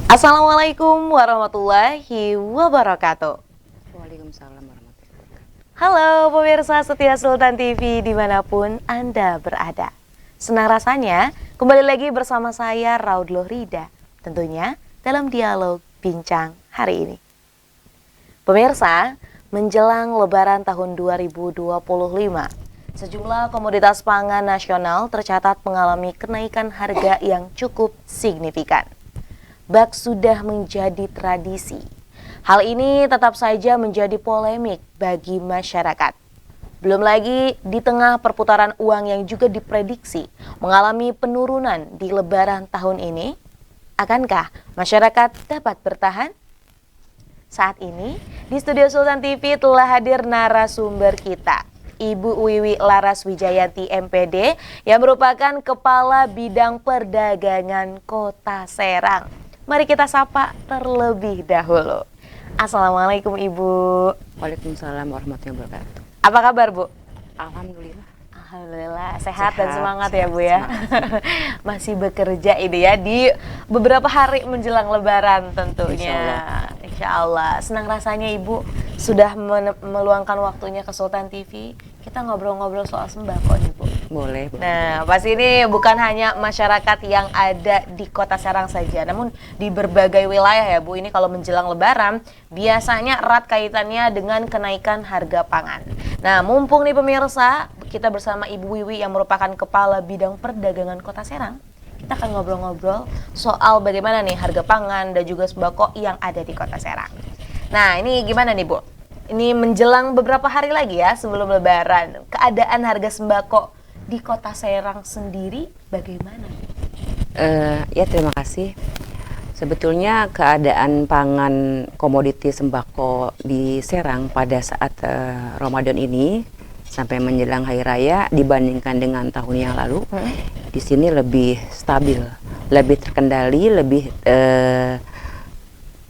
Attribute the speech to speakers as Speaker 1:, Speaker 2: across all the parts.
Speaker 1: Assalamualaikum warahmatullahi wabarakatuh.
Speaker 2: Waalaikumsalam warahmatullahi wabarakatuh.
Speaker 1: Halo pemirsa setia Sultan TV dimanapun Anda berada. Senang rasanya kembali lagi bersama saya Raudloh Rida, tentunya dalam dialog bincang hari ini. Pemirsa, menjelang Lebaran tahun 2025, sejumlah komoditas pangan nasional tercatat mengalami kenaikan harga yang cukup signifikan. Bak sudah menjadi tradisi. Hal ini tetap saja menjadi polemik bagi masyarakat. Belum lagi di tengah perputaran uang yang juga diprediksi mengalami penurunan di Lebaran tahun ini, akankah masyarakat dapat bertahan? Saat ini di studio Sultan TV telah hadir narasumber kita, Ibu Wiwi Laras Wijayanti MPD yang merupakan Kepala Bidang Perdagangan Kota Serang. Mari kita sapa terlebih dahulu. Assalamualaikum Ibu.
Speaker 2: Waalaikumsalam warahmatullahi wabarakatuh.
Speaker 1: Apa kabar Bu?
Speaker 2: Alhamdulillah.
Speaker 1: Alhamdulillah sehat dan semangat ya Bu ya. Masih bekerja ini ya di beberapa hari menjelang Lebaran tentunya. Insya Allah. Senang rasanya Ibu sudah meluangkan waktunya ke Sultan TV. Kita ngobrol-ngobrol soal sembako nih Bu.
Speaker 2: Boleh.
Speaker 1: Nah, pas ini bukan hanya masyarakat yang ada di Kota Serang saja, namun di berbagai wilayah ya Bu. Ini kalau menjelang Lebaran biasanya erat kaitannya dengan kenaikan harga pangan. Nah, mumpung nih pemirsa, kita bersama Ibu Wiwi yang merupakan Kepala Bidang Perdagangan Kota Serang. Kita akan ngobrol-ngobrol soal bagaimana nih harga pangan dan juga sembako yang ada di Kota Serang. Nah, ini gimana nih Bu? Ini menjelang beberapa hari lagi ya sebelum Lebaran. Keadaan harga sembako di Kota Serang sendiri bagaimana?
Speaker 2: Ya terima kasih. Sebetulnya keadaan pangan komoditi sembako di Serang pada saat Ramadan ini sampai menjelang Hari Raya dibandingkan dengan tahun yang lalu, di sini lebih stabil, lebih terkendali, lebih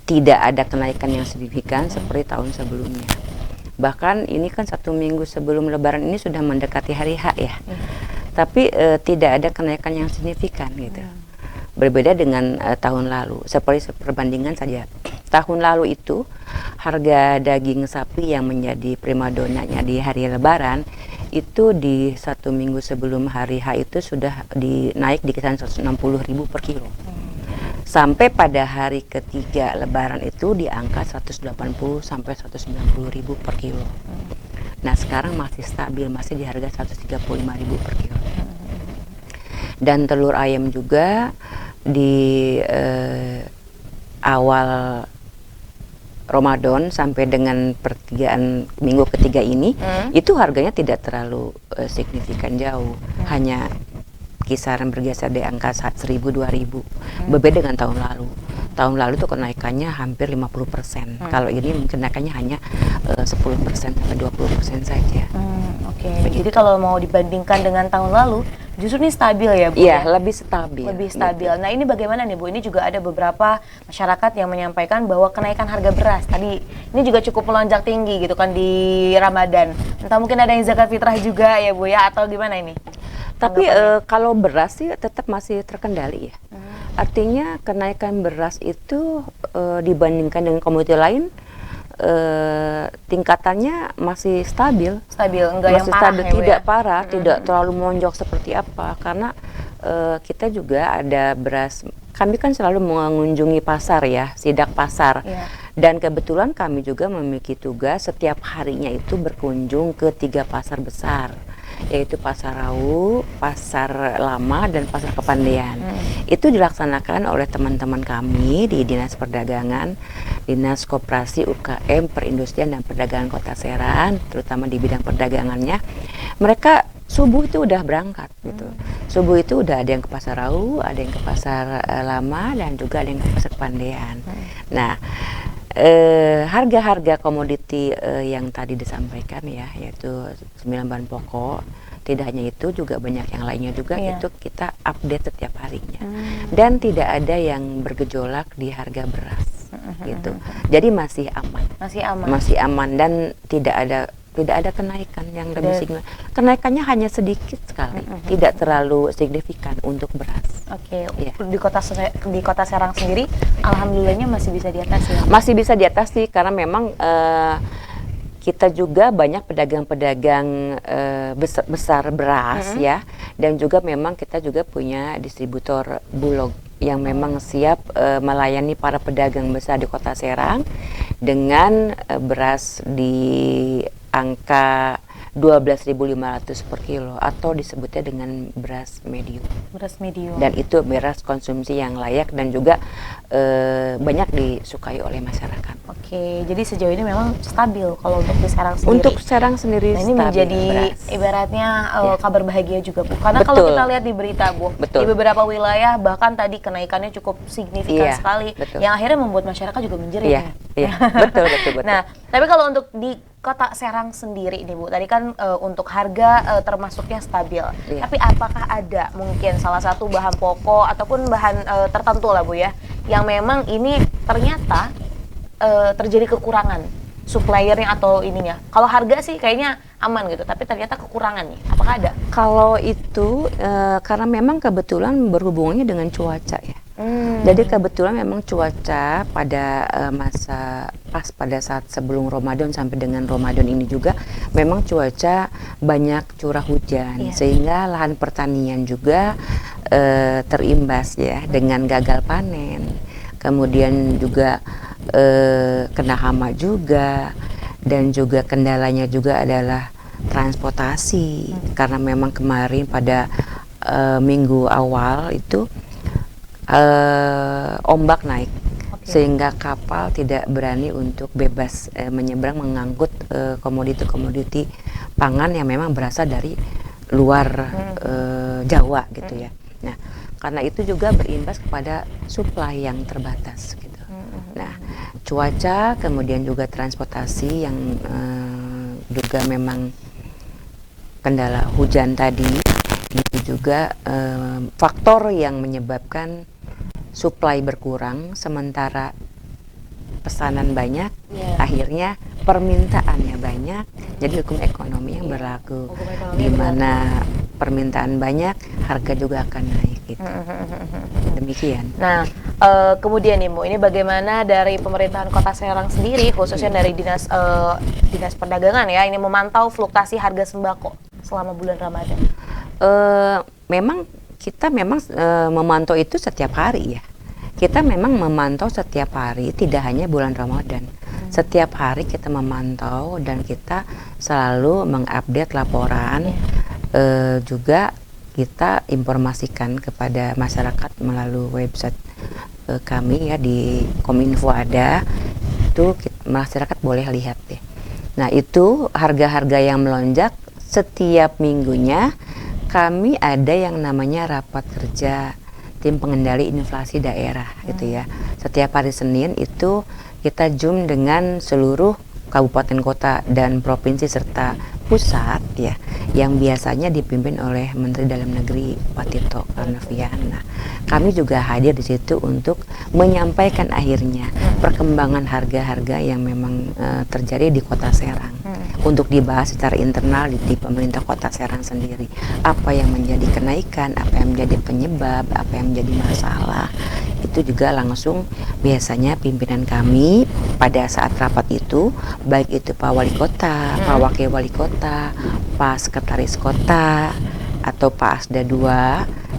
Speaker 2: tidak ada kenaikan yang signifikan seperti tahun sebelumnya. Bahkan ini kan 1 minggu sebelum Lebaran ini sudah mendekati Hari H ya, tapi tidak ada kenaikan yang signifikan gitu. Berbeda dengan tahun lalu, seperti perbandingan saja. Tahun lalu itu harga daging sapi yang menjadi primadonanya di hari Lebaran itu di 1 minggu sebelum Hari H itu sudah naik di kisaran 160.000 per kilo. Sampai pada hari ketiga Lebaran itu di angka 180 sampai 190.000 per kilo. Nah sekarang masih stabil, masih di harga 135.000 per kilo. Dan telur ayam juga di awal Ramadan sampai dengan pertigaan minggu ketiga ini itu harganya tidak terlalu signifikan jauh, hanya kisaran bergeser di angka 1.000-2.000. Berbeda dengan tahun lalu. Tahun lalu itu kenaikannya hampir 50%. Kalau ini kenaikannya hanya 10% sampai 20% saja.
Speaker 1: Oke. Jadi kalau mau dibandingkan dengan tahun lalu, justru ini stabil ya Bu?
Speaker 2: Iya, lebih stabil.
Speaker 1: Lebih stabil. Nah ini bagaimana nih Bu? Ini juga ada beberapa masyarakat yang menyampaikan bahwa kenaikan harga beras tadi ini juga cukup melonjak tinggi gitu kan di Ramadan. Entah mungkin ada yang zakat fitrah juga ya Bu ya, atau gimana ini?
Speaker 2: Tapi kalau beras sih tetap masih terkendali ya. Artinya kenaikan beras itu dibandingkan dengan komoditi lain tingkatannya masih stabil.
Speaker 1: Stabil, enggak
Speaker 2: masih
Speaker 1: yang parah
Speaker 2: stabil,
Speaker 1: ya Bu
Speaker 2: tidak
Speaker 1: ya?
Speaker 2: parah, tidak terlalu melonjak seperti apa. Karena kita juga ada beras. Kami kan selalu mengunjungi pasar ya, sidak pasar. Dan kebetulan kami juga memiliki tugas setiap harinya itu berkunjung ke 3 pasar besar, yaitu Pasar Rau, Pasar Lama, dan Pasar Kepandaian. Itu dilaksanakan oleh teman-teman kami di Dinas Perdagangan, Dinas Koperasi UKM, Perindustrian dan Perdagangan Kota Serang, terutama di bidang perdagangannya. Mereka subuh itu udah berangkat gitu. Subuh itu udah ada yang ke Pasar Rau, ada yang ke Pasar Lama, dan juga ada yang ke Pasar Kepandaian. Nah, harga-harga komoditi yang tadi disampaikan ya, yaitu 9 bahan pokok, tidak hanya itu juga banyak yang lainnya juga, itu kita update setiap harinya. Dan tidak ada yang bergejolak di harga beras gitu. Jadi masih aman.
Speaker 1: Masih aman.
Speaker 2: Masih aman dan tidak ada tidak ada kenaikan yang lebih signifikan. Kenaikannya hanya sedikit sekali, tidak terlalu signifikan untuk beras.
Speaker 1: Oke,
Speaker 2: Iya.
Speaker 1: di kota Serang sendiri, alhamdulillahnya masih bisa diatasi ya?
Speaker 2: Masih bisa diatasi karena memang kita juga banyak pedagang-pedagang besar beras ya, dan juga memang kita juga punya distributor Bulog yang memang siap melayani para pedagang besar di Kota Serang dengan beras di angka 12.500 per kilo atau disebutnya dengan beras medium.
Speaker 1: Beras medium.
Speaker 2: Dan itu beras konsumsi yang layak dan juga banyak disukai oleh masyarakat.
Speaker 1: Oke, jadi sejauh ini memang stabil kalau untuk di Serang sendiri.
Speaker 2: Untuk Serang sendiri
Speaker 1: Nah, ini
Speaker 2: stabil
Speaker 1: menjadi
Speaker 2: beras.
Speaker 1: ibaratnya
Speaker 2: Ya.
Speaker 1: kabar bahagia juga, Bu. Karena kalau
Speaker 2: Betul.
Speaker 1: kita lihat di berita, Bu,
Speaker 2: Betul.
Speaker 1: di beberapa wilayah bahkan tadi kenaikannya cukup signifikan
Speaker 2: Iya,
Speaker 1: sekali,
Speaker 2: betul.
Speaker 1: yang akhirnya membuat masyarakat juga menjerit.
Speaker 2: Iya,
Speaker 1: ya.
Speaker 2: iya, betul.
Speaker 1: Nah, tapi kalau untuk di Kota Serang sendiri nih, Bu, tadi kan untuk harga termasuknya stabil.
Speaker 2: Iya.
Speaker 1: Tapi apakah ada mungkin salah satu bahan pokok ataupun bahan tertentu lah, Bu ya, yang memang ini ternyata terjadi kekurangan suppliernya atau ininya? Kalau harga sih kayaknya aman gitu, tapi ternyata kekurangan nih. Apakah ada?
Speaker 2: Kalau itu karena memang kebetulan berhubungannya dengan cuaca ya. Jadi kebetulan memang cuaca pada masa pas pada saat sebelum Ramadan sampai dengan Ramadan ini juga memang cuaca banyak curah hujan,
Speaker 1: Iya.
Speaker 2: sehingga lahan pertanian juga terimbas ya dengan gagal panen. Kemudian juga kena hama juga, dan juga kendalanya juga adalah transportasi karena memang kemarin pada minggu awal itu ombak naik, sehingga kapal tidak berani untuk bebas menyeberang mengangkut komoditi-komoditi pangan yang memang berasal dari luar Jawa gitu ya. Nah, karena itu juga berimbas kepada supply yang terbatas gitu. Nah, cuaca kemudian juga transportasi yang juga memang kendala hujan tadi itu juga faktor yang menyebabkan supply berkurang sementara pesanan banyak, akhirnya permintaannya banyak. Jadi hukum ekonomi yang berlaku, di mana permintaan banyak, harga juga akan naik gitu. Demikian.
Speaker 1: Nah, kemudian nih, Bu, ini bagaimana dari pemerintahan Kota Serang sendiri, khususnya dari dinas perdagangan ya, ini memantau fluktuasi harga sembako selama bulan Ramadan?
Speaker 2: Memang kita memantau itu setiap hari ya. Kita memang memantau setiap hari, tidak hanya bulan Ramadan. Setiap hari kita memantau dan kita selalu mengupdate laporan. Juga kita informasikan kepada masyarakat melalui website kami ya, di Kominfo ada, itu masyarakat boleh lihat deh. Nah, itu harga-harga yang melonjak setiap minggunya. Kami ada yang namanya rapat kerja tim pengendali inflasi daerah gitu ya. Setiap hari Senin itu kita Zoom dengan seluruh kabupaten kota dan provinsi serta pusat ya, yang biasanya dipimpin oleh Menteri Dalam Negeri Pak Tito Karnavian. Nah, kami juga hadir di situ untuk menyampaikan akhirnya perkembangan harga-harga yang memang terjadi di Kota Serang, untuk dibahas secara internal di pemerintah Kota Serang sendiri. Apa yang menjadi kenaikan, apa yang menjadi penyebab, apa yang menjadi masalah, itu juga langsung biasanya pimpinan kami pada saat rapat itu, baik itu Pak Wali Kota, Pak Wakil Wali Kota, Pak Sekretaris Kota, atau Pak Asda II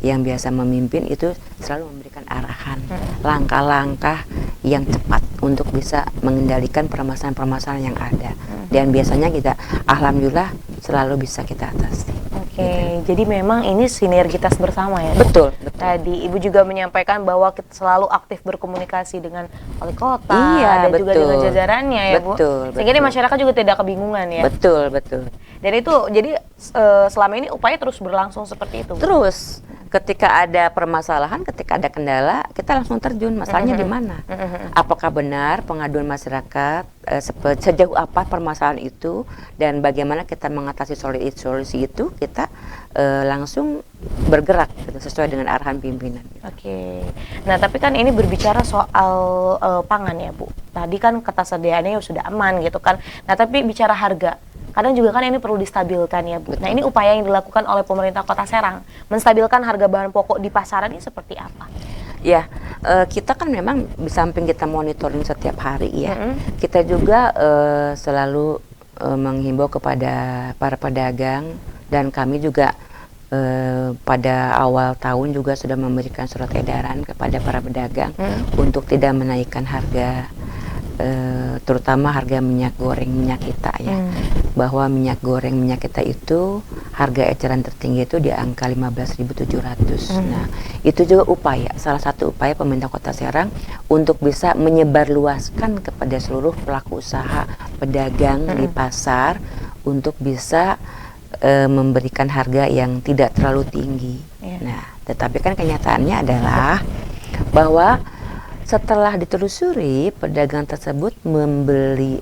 Speaker 2: yang biasa memimpin, itu selalu memberikan arahan, langkah-langkah yang cepat untuk bisa mengendalikan permasalahan-permasalahan yang ada. Dan biasanya kita, alhamdulillah, selalu bisa kita atasi.
Speaker 1: Oke, jadi memang ini sinergitas bersama ya.
Speaker 2: Betul, betul.
Speaker 1: Tadi Ibu juga menyampaikan bahwa kita selalu aktif berkomunikasi dengan wali kota dan juga
Speaker 2: betul.
Speaker 1: dengan jajarannya ya, Bu.
Speaker 2: Betul,
Speaker 1: Sehingga ini
Speaker 2: betul.
Speaker 1: masyarakat juga tidak kebingungan ya.
Speaker 2: Betul, betul.
Speaker 1: Dan itu jadi selama ini upaya terus berlangsung seperti itu, Bu?
Speaker 2: Terus ketika ada permasalahan, ketika ada kendala, kita langsung terjun. Masalahnya di mana? Apakah benar pengaduan masyarakat, sejauh apa permasalahan itu, dan bagaimana kita mengatasi solusi itu, kita langsung bergerak gitu, sesuai dengan arahan pimpinan.
Speaker 1: Oke. Nah, tapi kan ini berbicara soal pangan ya, Bu. Tadi kan ketersediaannya sudah aman gitu kan. Nah, tapi bicara harga. kadang juga kan ini perlu distabilkan ya Bu.
Speaker 2: Betul.
Speaker 1: Nah ini upaya yang dilakukan oleh pemerintah Kota Serang menstabilkan harga bahan pokok di pasaran ini seperti apa?
Speaker 2: Ya, kita kan memang di samping kita monitoring setiap hari ya, kita juga selalu menghimbau kepada para pedagang, dan kami juga pada awal tahun juga sudah memberikan surat edaran kepada para pedagang untuk tidak menaikkan harga, terutama harga minyak goreng minyak kita ya, bahwa minyak goreng minyak kita itu harga eceran tertinggi itu di angka 15.700. Nah, itu juga upaya, salah satu upaya pemerintah Kota Serang untuk bisa menyebarluaskan kepada seluruh pelaku usaha pedagang di pasar untuk bisa memberikan harga yang tidak terlalu tinggi. Nah, tetapi kan kenyataannya adalah bahwa setelah ditelusuri, pedagang tersebut membeli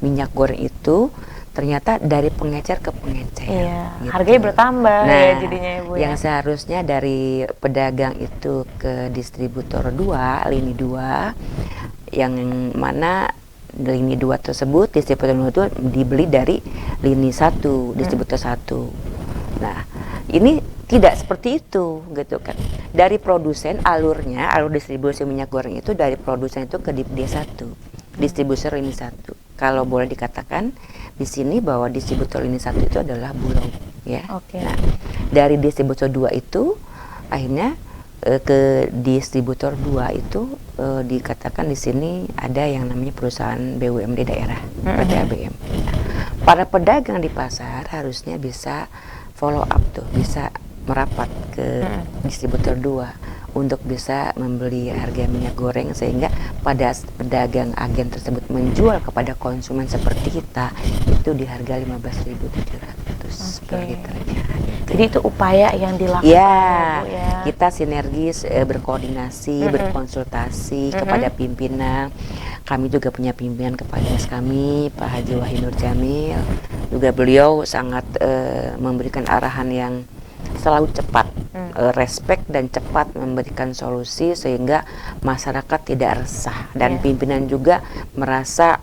Speaker 2: minyak goreng itu ternyata dari pengecer ke pengecer. Gitu.
Speaker 1: Harganya bertambah
Speaker 2: nah,
Speaker 1: ya jadinya Ibu ya.
Speaker 2: Yang seharusnya dari pedagang itu ke distributor 2, lini 2, yang mana lini 2 tersebut, distributor 2 itu dibeli dari lini 1, distributor 1. Nah, ini tidak seperti itu gitu kan. Dari produsen alur distribusi minyak goreng itu dari produsen itu ke D1, distributor lini 1. Kalau boleh dikatakan di sini bahwa distributor lini 1 itu adalah Bulog ya. Nah, dari distributor 2 itu akhirnya ke distributor 2 itu dikatakan di sini ada yang namanya perusahaan BUMD daerah, PT ABM. Nah, para pedagang di pasar harusnya bisa follow up tuh, bisa merapat ke distributor 2 untuk bisa membeli harga minyak goreng, sehingga pada pedagang agen tersebut menjual kepada konsumen seperti kita itu di harga 15.700 per liternya.
Speaker 1: Jadi itu upaya yang dilakukan
Speaker 2: ya,
Speaker 1: Bu, ya.
Speaker 2: Kita sinergis berkoordinasi, berkonsultasi kepada pimpinan. Kami juga punya pimpinan kepala kami, Pak Haji Wahid Nur Jamil. Juga beliau sangat memberikan arahan yang selalu cepat, respect dan cepat memberikan solusi sehingga masyarakat tidak resah, dan pimpinan juga merasa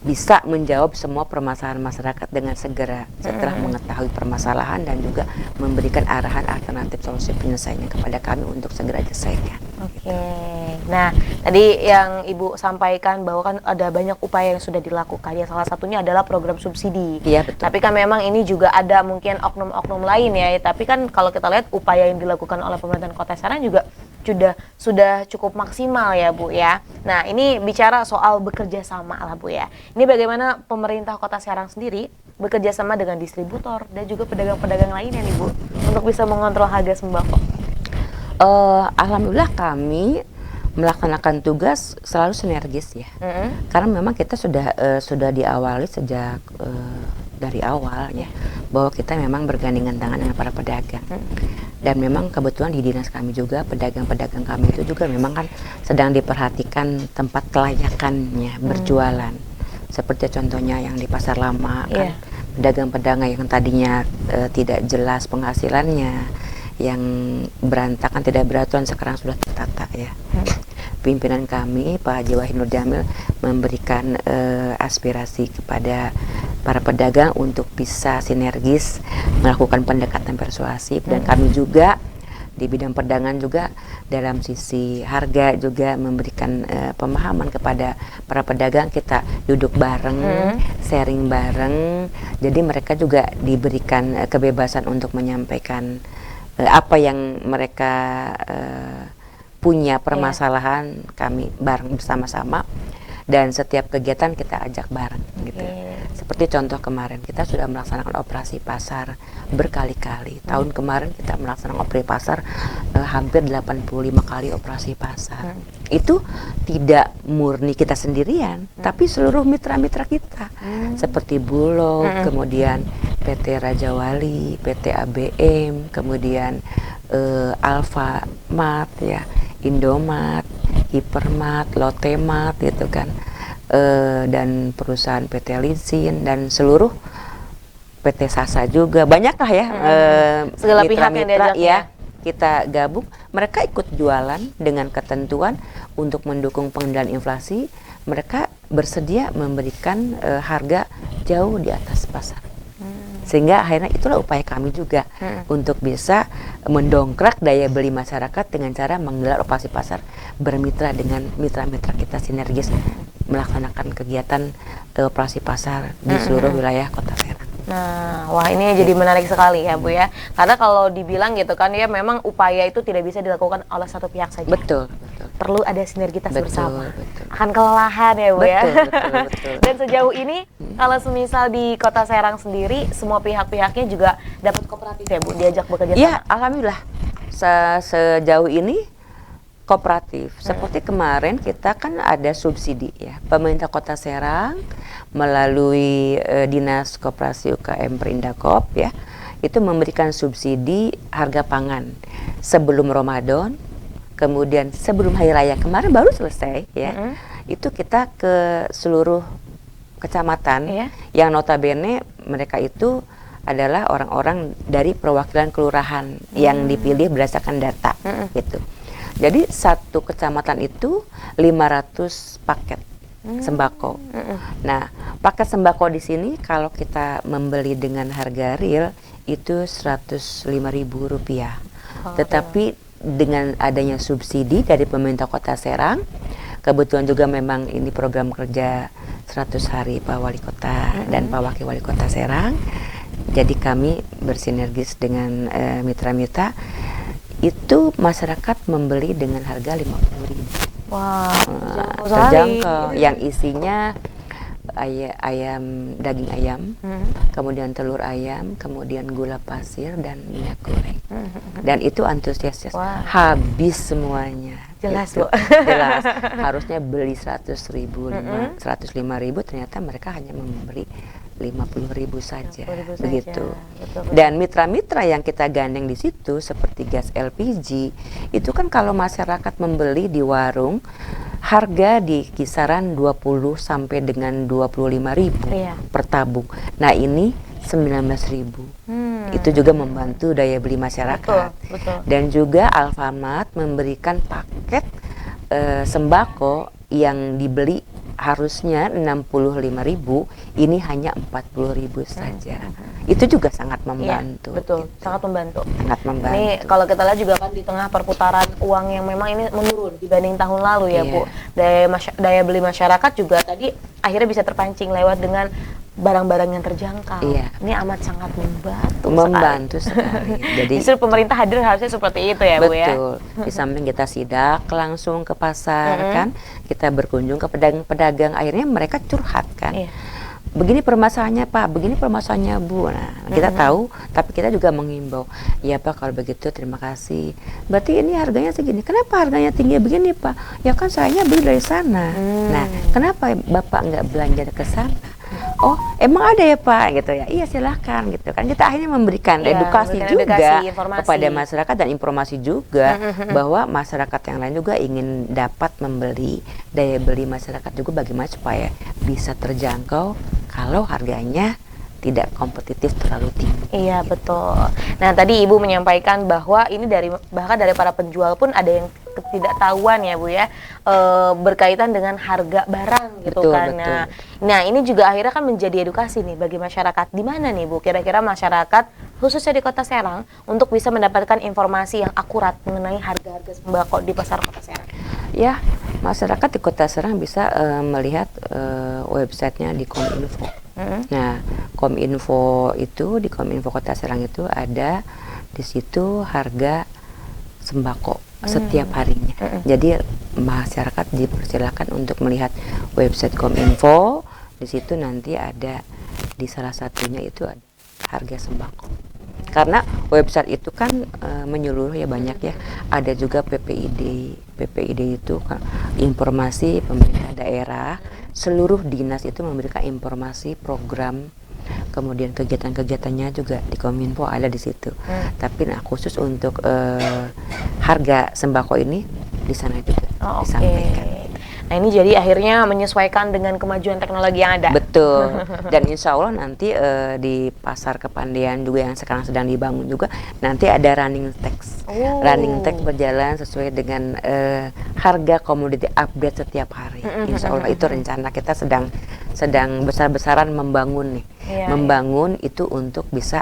Speaker 2: bisa menjawab semua permasalahan masyarakat dengan segera setelah mengetahui permasalahan dan juga memberikan arahan alternatif solusi penyelesaiannya kepada kami untuk segera diselesaikan.
Speaker 1: Nah, tadi yang Ibu sampaikan bahwa kan ada banyak upaya yang sudah dilakukan ya, salah satunya adalah program subsidi.
Speaker 2: Iya, betul.
Speaker 1: Tapi kan memang ini juga ada mungkin oknum-oknum lain ya, tapi kan kalau kita lihat upaya yang dilakukan oleh pemerintahan Kota Serang juga sudah cukup maksimal ya Bu ya. Nah, ini bicara soal bekerja sama lah Bu ya. Ini bagaimana pemerintah Kota Serang sendiri bekerja sama dengan distributor dan juga pedagang-pedagang lainnya nih Bu untuk bisa mengontrol harga sembako.
Speaker 2: Alhamdulillah kami melaksanakan tugas selalu sinergis ya, karena memang kita sudah diawali sejak dari awal ya, bahwa kita memang bergandengan tangan dengan para pedagang. Dan memang kebetulan di dinas kami juga pedagang-pedagang kami itu juga memang kan sedang diperhatikan tempat kelayakannya berjualan. Seperti contohnya yang di Pasar Lama kan, pedagang-pedagang yang tadinya tidak jelas penghasilannya, yang berantakan tidak beraturan, sekarang sudah tertata ya. Pimpinan kami Pak Haji Wahid Nur Jamil memberikan aspirasi kepada para pedagang untuk bisa sinergis melakukan pendekatan persuasif, dan kami juga di bidang perdagangan juga dalam sisi harga juga memberikan pemahaman kepada para pedagang. Kita duduk bareng, sharing bareng, jadi mereka juga diberikan kebebasan untuk menyampaikan apa yang mereka punya permasalahan, kami bareng bersama-sama, dan setiap kegiatan kita ajak bareng gitu. Seperti contoh kemarin kita sudah melaksanakan operasi pasar berkali-kali. Tahun kemarin kita melaksanakan operasi pasar hampir 85 kali operasi pasar. Itu tidak murni kita sendirian, tapi seluruh mitra-mitra kita seperti Bulog, kemudian PT Raja Wali, PT ABM, kemudian Alfamart ya, Indomart, Hypermart, Lotemart gitu kan, dan perusahaan PT Linsin dan seluruh PT Sasa juga, banyak lah ya,
Speaker 1: segala pihak yang diajak ya.
Speaker 2: Kita gabung, mereka ikut jualan dengan ketentuan untuk mendukung pengendalian inflasi. Mereka bersedia memberikan harga jauh di atas pasar. Sehingga akhirnya itulah upaya kami juga untuk bisa mendongkrak daya beli masyarakat dengan cara menggelar operasi pasar, bermitra dengan mitra-mitra kita sinergis melaksanakan kegiatan operasi pasar di seluruh wilayah Kota Serang.
Speaker 1: Nah, wah ini jadi menarik sekali ya Bu ya. Karena kalau dibilang gitu kan ya memang upaya itu tidak bisa dilakukan oleh satu pihak saja.
Speaker 2: Betul, betul.
Speaker 1: Perlu ada sinergitas bersama.
Speaker 2: Betul.
Speaker 1: Akan kelelahan ya Bu ya.
Speaker 2: Betul.
Speaker 1: Dan sejauh ini kalau semisal di Kota Serang sendiri semua pihak-pihaknya juga dapat kooperatif ya Bu, diajak bekerja sama.
Speaker 2: Iya, alhamdulillah. Sejauh ini kooperatif. Seperti kemarin kita kan ada subsidi ya. Pemerintah Kota Serang melalui Dinas Koperasi UKM Perindakop ya, itu memberikan subsidi harga pangan sebelum Ramadan, kemudian sebelum Hari Raya kemarin baru selesai ya. Itu kita ke seluruh kecamatan yang notabene mereka itu adalah orang-orang dari perwakilan kelurahan yang dipilih berdasarkan data gitu. Jadi satu kecamatan itu 500 paket sembako. Nah, paket sembako di sini kalau kita membeli dengan harga real itu Rp105.000. Tetapi dengan adanya subsidi dari pemerintah Kota Serang, kebetulan juga memang ini program kerja 100 hari Pak Wali Kota dan Pak Wakil Wali Kota Serang. Jadi kami bersinergis dengan mitra-mitra. Itu masyarakat membeli dengan harga Rp50.000.
Speaker 1: Wah,
Speaker 2: terjangkau. Yang isinya daging ayam, kemudian telur ayam, kemudian gula pasir dan minyak goreng. Dan itu antusias. Habis semuanya.
Speaker 1: Jelas
Speaker 2: gitu.
Speaker 1: Bu.
Speaker 2: Jelas. Harusnya beli 105.000, ternyata mereka hanya memberi 50.000 saja, begitu. Betul. Dan mitra-mitra yang kita gandeng di situ seperti gas LPG itu kan kalau masyarakat membeli di warung harga di kisaran 20 sampai dengan 25.000 per tabung. Nah ini 19.000. Itu juga membantu daya beli masyarakat. Betul. Dan juga Alfamart memberikan paket sembako yang dibeli harusnya 65.000, ini hanya 40.000 saja. Itu juga sangat membantu.
Speaker 1: Betul,
Speaker 2: gitu.
Speaker 1: sangat membantu.
Speaker 2: Sangat membantu.
Speaker 1: Ini kalau kita lihat juga kan di tengah perputaran uang yang memang ini menurun dibanding tahun lalu ya Bu. Daya beli masyarakat juga tadi akhirnya bisa terpancing lewat dengan barang-barang yang terjangkau. Ini amat sangat membantu sekali. Jadi justru pemerintah hadir harusnya seperti itu ya Bu ya.
Speaker 2: Betul. Di samping kita sidak langsung ke pasar kan, kita berkunjung ke pedagang-pedagang, akhirnya mereka curhat kan. Begini permasalahannya Pak, begini permasalahannya Bu. Nah, kita tahu, tapi kita juga menghimbau. Ya Pak, kalau begitu terima kasih. Berarti ini harganya segini. Kenapa harganya tinggi begini Pak? Ya kan sayanya beli dari sana. Nah, kenapa Bapak nggak belanja ke sana? Oh, emang ada ya Pak gitu ya. Iya silahkan gitu kan. Kita akhirnya memberikan edukasi juga kepada masyarakat dan informasi juga bahwa masyarakat yang lain juga ingin dapat membeli, daya beli masyarakat juga bagaimana supaya bisa terjangkau kalau harganya tidak kompetitif terlalu tinggi.
Speaker 1: Iya betul. Nah tadi Ibu menyampaikan bahwa ini bahkan dari para penjual pun ada yang ketidaktahuan ya Bu ya, berkaitan dengan harga barang gitu kan. Nah ini juga akhirnya kan menjadi edukasi nih bagi masyarakat. Di mana nih Bu kira-kira masyarakat khususnya di Kota Serang untuk bisa mendapatkan informasi yang akurat mengenai harga-harga sembako di pasar Kota Serang?
Speaker 2: Ya, masyarakat di Kota Serang bisa melihat websitenya di Kominfo. Nah, Kominfo itu di Kominfo Kota Serang itu ada di situ harga sembako setiap harinya. Jadi masyarakat dipersilakan untuk melihat website Kominfo. Di situ nanti ada di salah satunya itu ada harga sembako. Karena website itu kan menyeluruh ya banyak ya. Ada juga PPID. PPID itu kan informasi pemerintah daerah. Seluruh dinas itu memberikan informasi program, kemudian kegiatan-kegiatannya juga di Kominfo ada di situ. Tapi khusus untuk harga sembako ini di sana juga disampaikan.
Speaker 1: Nah ini jadi akhirnya menyesuaikan dengan kemajuan teknologi yang ada.
Speaker 2: Betul. Dan insya Allah nanti di pasar Kepandian juga yang sekarang sedang dibangun juga nanti ada running tax. Running tax berjalan sesuai dengan harga komoditi update setiap hari. Insya Allah itu rencana kita sedang besar-besaran membangun nih. Membangun itu untuk bisa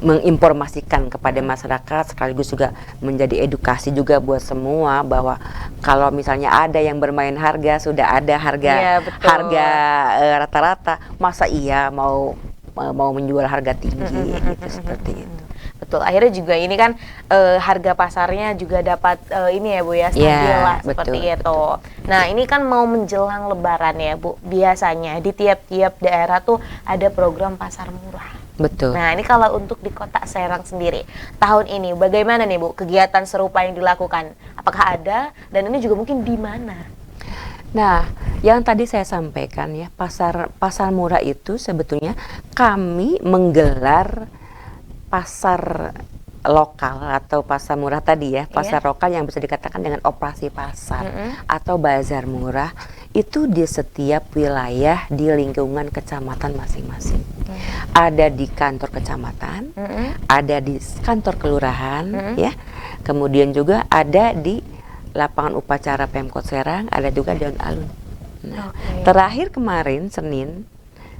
Speaker 2: menginformasikan kepada masyarakat, sekaligus juga menjadi edukasi juga buat semua bahwa kalau misalnya ada yang bermain harga, sudah ada harga rata-rata, masa iya mau menjual harga tinggi gitu seperti itu.
Speaker 1: Betul, akhirnya juga ini kan harga pasarnya juga dapat ini ya Bu ya, stabil lah seperti itu. Nah ini kan mau menjelang Lebaran ya Bu, biasanya di tiap-tiap daerah tuh ada program pasar murah.
Speaker 2: Betul.
Speaker 1: Nah ini kalau untuk di Kota Serang sendiri, tahun ini bagaimana nih Bu kegiatan serupa yang dilakukan? Apakah ada dan ini juga mungkin di mana?
Speaker 2: Nah, yang tadi saya sampaikan ya, pasar murah itu sebetulnya kami menggelar pasar lokal atau pasar murah tadi ya, pasar lokal yang bisa dikatakan dengan operasi pasar atau bazar murah itu di setiap wilayah di lingkungan kecamatan masing-masing. Ada di kantor kecamatan, ada di kantor kelurahan ya. Kemudian juga ada di lapangan upacara Pemkot Serang, ada juga di alun-alun. Nah, terakhir kemarin Senin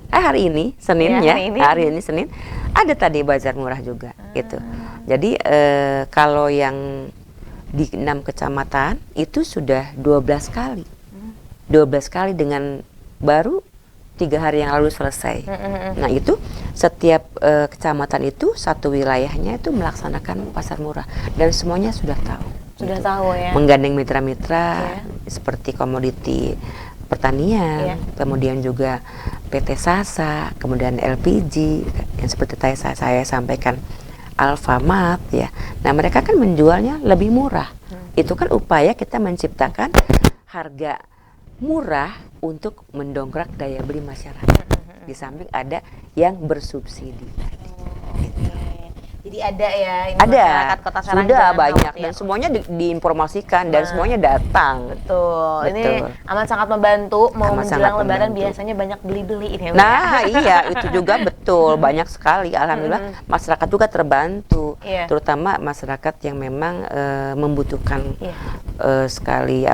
Speaker 2: hari ini Senin ya, hari ini Senin ada tadi bazar murah juga gitu. Jadi kalau yang di 6 kecamatan itu sudah 12 kali. 12 kali dengan baru 3 hari yang lalu selesai. Nah itu setiap kecamatan itu satu wilayahnya itu melaksanakan pasar murah dan semuanya sudah tahu.
Speaker 1: Sudah tahu ya.
Speaker 2: Menggandeng mitra-mitra seperti komoditi pertanian, kemudian juga PT Sasa, kemudian LPG yang seperti tadi saya sampaikan, Alfamart ya. Nah mereka kan menjualnya lebih murah. Itu kan upaya kita menciptakan harga murah untuk mendongkrak daya beli masyarakat. Di samping ada yang bersubsidi.
Speaker 1: Jadi ada ya ini
Speaker 2: ada,
Speaker 1: masyarakat Kota Serang
Speaker 2: sudah banyak
Speaker 1: ya.
Speaker 2: Dan semuanya diinformasikan dan semuanya datang.
Speaker 1: Betul. Ini amat sangat membantu mau menjelang Lebaran biasanya banyak beli-beli ini.
Speaker 2: Nah iya itu juga betul banyak sekali. Alhamdulillah masyarakat juga terbantu, terutama masyarakat yang memang membutuhkan sekali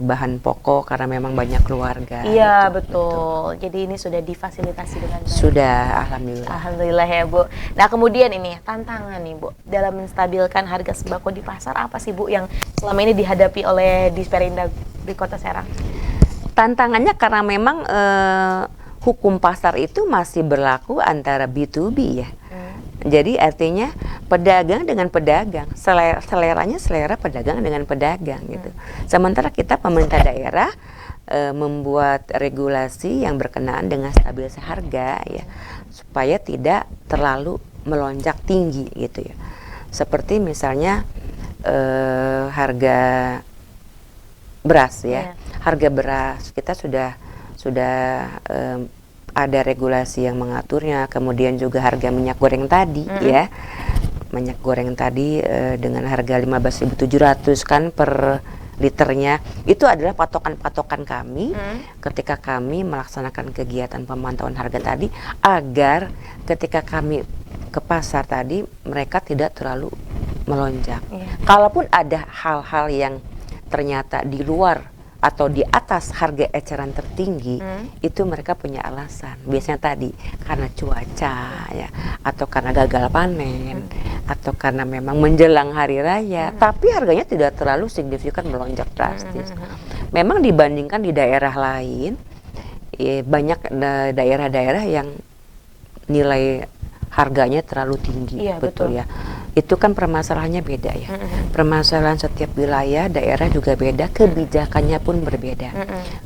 Speaker 2: bahan pokok karena memang banyak keluarga.
Speaker 1: Iya betul. Jadi ini sudah difasilitasi dengan baik.
Speaker 2: Sudah, alhamdulillah.
Speaker 1: Alhamdulillah ya Bu. Nah kemudian ini tantangan nih Bu dalam menstabilkan harga sembako di pasar apa sih Bu yang selama ini dihadapi oleh Disperindak di Kota Serang?
Speaker 2: Tantangannya karena memang hukum pasar itu masih berlaku antara B2B ya. Jadi artinya pedagang dengan pedagang, seleranya selera pedagang dengan pedagang gitu. Sementara kita pemerintah daerah membuat regulasi yang berkenaan dengan stabilitas harga ya, supaya tidak terlalu melonjak tinggi gitu ya. Seperti misalnya harga beras ya. Harga beras kita sudah ada regulasi yang mengaturnya, kemudian juga harga minyak goreng tadi ya. Minyak goreng tadi dengan harga 15.700 kan per liternya. Itu adalah patokan-patokan kami ketika kami melaksanakan kegiatan pemantauan harga tadi agar ketika kami ke pasar tadi mereka tidak terlalu melonjak. Kalaupun ada hal-hal yang ternyata di luar atau di atas harga eceran tertinggi, itu mereka punya alasan. Biasanya tadi karena cuaca ya, atau karena gagal panen, atau karena memang menjelang hari raya. Tapi harganya tidak terlalu signifikan melonjak drastis. Memang dibandingkan di daerah lain, banyak daerah-daerah yang nilai harganya terlalu tinggi, betul ya. Itu kan permasalahannya beda ya. Permasalahan setiap wilayah, daerah juga beda, kebijakannya pun berbeda.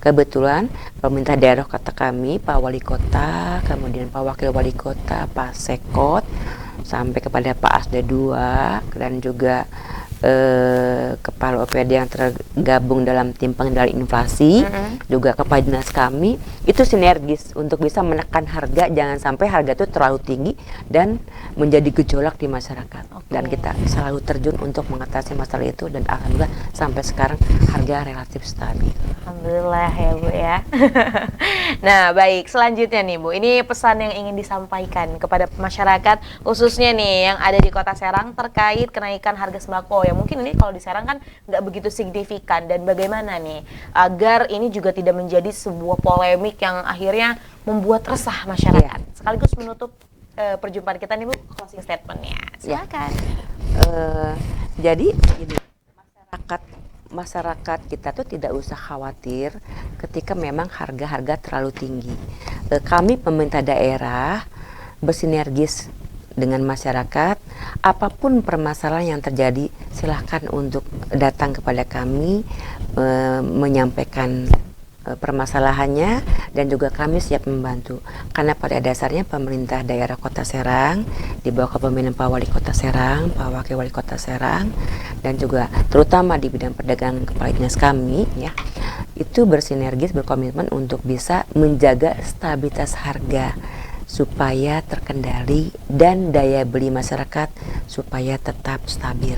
Speaker 2: Kebetulan pemerintah daerah kota kami, Pak Wali Kota, kemudian Pak Wakil Wali Kota, Pak Sekot, sampai kepada Pak Asda II, dan juga Kepala OPD yang tergabung dalam tim pengendali inflasi, juga kepala dinas kami itu sinergis untuk bisa menekan harga, jangan sampai harga itu terlalu tinggi dan menjadi gejolak di masyarakat. Dan kita selalu terjun untuk mengatasi masalah itu, dan alhamdulillah sampai sekarang harga relatif stabil.
Speaker 1: Alhamdulillah ya Bu ya. Nah baik, selanjutnya nih Bu, ini pesan yang ingin disampaikan kepada masyarakat khususnya nih yang ada di Kota Serang terkait kenaikan harga sembako ya. Mungkin ini kalau di Serang kan nggak begitu signifikan, dan bagaimana nih agar ini juga tidak menjadi sebuah polemik yang akhirnya membuat resah masyarakat. Sekaligus menutup perjumpaan kita nih Bu, closing statementnya. Silakan.
Speaker 2: Jadi ini masyarakat kita tuh tidak usah khawatir ketika memang harga-harga terlalu tinggi. Kami pemerintah daerah bersinergis dengan masyarakat. Apapun permasalahan yang terjadi, silahkan untuk datang kepada kami, menyampaikan permasalahannya, dan juga kami siap membantu. Karena pada dasarnya pemerintah daerah Kota Serang di bawah kepemimpinan Pak Wali Kota Serang, Pak Wakil Wali Kota Serang, dan juga terutama di bidang perdagangan kepala dinas kami ya, itu bersinergis, berkomitmen untuk bisa menjaga stabilitas harga supaya terkendali dan daya beli masyarakat supaya tetap stabil.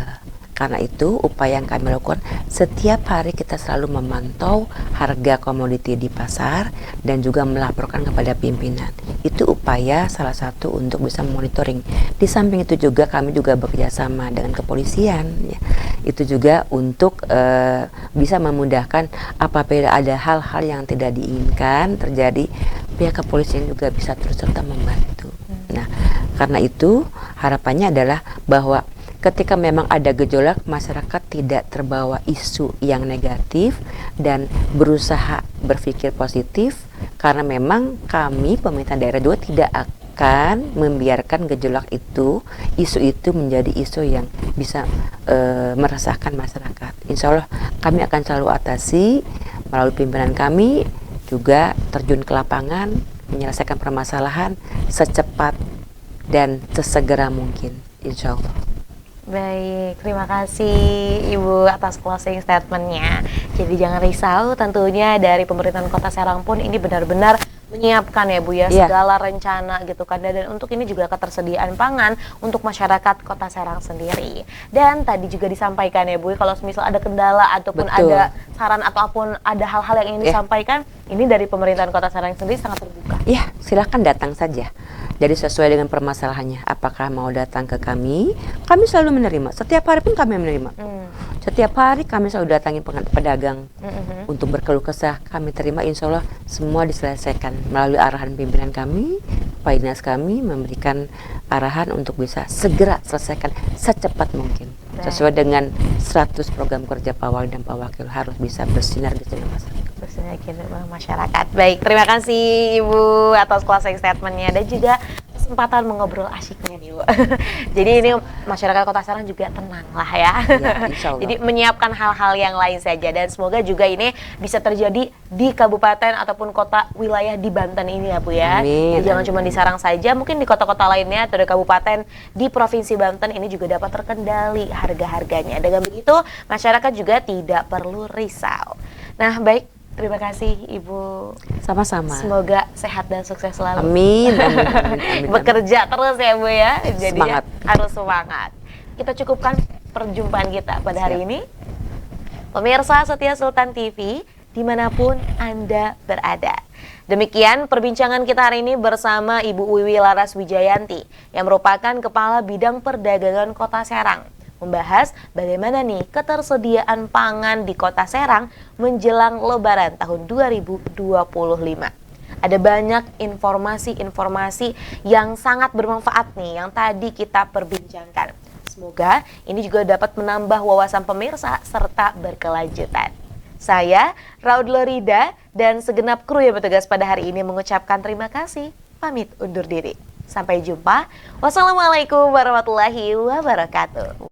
Speaker 2: Karena itu upaya yang kami lakukan, setiap hari kita selalu memantau harga komoditi di pasar dan juga melaporkan kepada pimpinan. Itu upaya salah satu untuk bisa monitoring. Di samping itu juga kami juga bekerjasama dengan kepolisian ya. Itu juga untuk bisa memudahkan apabila ada hal-hal yang tidak diinginkan terjadi, pihak kepolisian juga bisa terus serta membantu. Nah, karena itu harapannya adalah bahwa ketika memang ada gejolak, masyarakat tidak terbawa isu yang negatif dan berusaha berpikir positif, karena memang kami pemerintah daerah juga tidak akan membiarkan gejolak itu, isu itu menjadi isu yang bisa meresahkan masyarakat. Insya Allah kami akan selalu atasi melalui pimpinan kami, juga terjun ke lapangan, menyelesaikan permasalahan secepat dan sesegera mungkin, insya Allah.
Speaker 1: Baik, terima kasih Ibu atas closing statementnya. Jadi jangan risau, tentunya dari pemerintahan Kota Serang pun ini benar-benar menyiapkan ya Bu ya segala rencana gitu kan, dan untuk ini juga ketersediaan pangan untuk masyarakat Kota Serang sendiri. Dan tadi juga disampaikan ya Bu, kalau misal ada kendala ataupun ada saran ataupun ada hal-hal yang ingin disampaikan, ini dari pemerintahan Kota Serang sendiri sangat terbuka.
Speaker 2: Ya, silakan datang saja. Jadi sesuai dengan permasalahannya, apakah mau datang ke kami selalu menerima. Setiap hari pun kami menerima. Setiap hari kami selalu datangi pedagang untuk berkeluh kesah, kami terima. Insya Allah semua diselesaikan melalui arahan pimpinan kami. Pak Dinas kami memberikan arahan untuk bisa segera selesaikan secepat mungkin. Sesuai dengan 100 program kerja Pak Wali dan Pak Wakil, harus bisa bersinergi dengan masyarakat.
Speaker 1: Bersinergi dengan masyarakat. Baik, terima kasih Ibu atas closing statementnya dan juga kesempatan mengobrol asyiknya nih Bu. Jadi ini masyarakat Kota Serang juga tenang lah ya.
Speaker 2: Insya Allah.
Speaker 1: Jadi menyiapkan hal-hal yang lain saja, dan semoga juga ini bisa terjadi di kabupaten ataupun kota wilayah di Banten ini ya Bu ya.
Speaker 2: Amin.
Speaker 1: Jadi jangan cuma di Serang saja, mungkin di kota-kota lainnya atau di kabupaten di Provinsi Banten ini juga dapat terkendali harga-harganya. Dengan begitu masyarakat juga tidak perlu risau. Nah baik, terima kasih Ibu.
Speaker 2: Sama-sama.
Speaker 1: Semoga sehat dan sukses selalu.
Speaker 2: Amin. Amin, amin, amin.
Speaker 1: Bekerja terus ya Bu ya. Jadinya
Speaker 2: Semangat.
Speaker 1: harus semangat. Kita cukupkan perjumpaan kita pada hari ini. Pemirsa setia Sultan TV, dimanapun Anda berada. Demikian perbincangan kita hari ini bersama Ibu Wiwi Laras Wijayanti yang merupakan Kepala Bidang Perdagangan Kota Serang, membahas bagaimana nih ketersediaan pangan di Kota Serang menjelang Lebaran tahun 2025. Ada banyak informasi-informasi yang sangat bermanfaat nih yang tadi kita perbincangkan. Semoga ini juga dapat menambah wawasan pemirsa serta berkelanjutan. Saya, Raud Lorida, dan segenap kru yang bertugas pada hari ini mengucapkan terima kasih. Pamit undur diri. Sampai jumpa. Wassalamualaikum warahmatullahi wabarakatuh.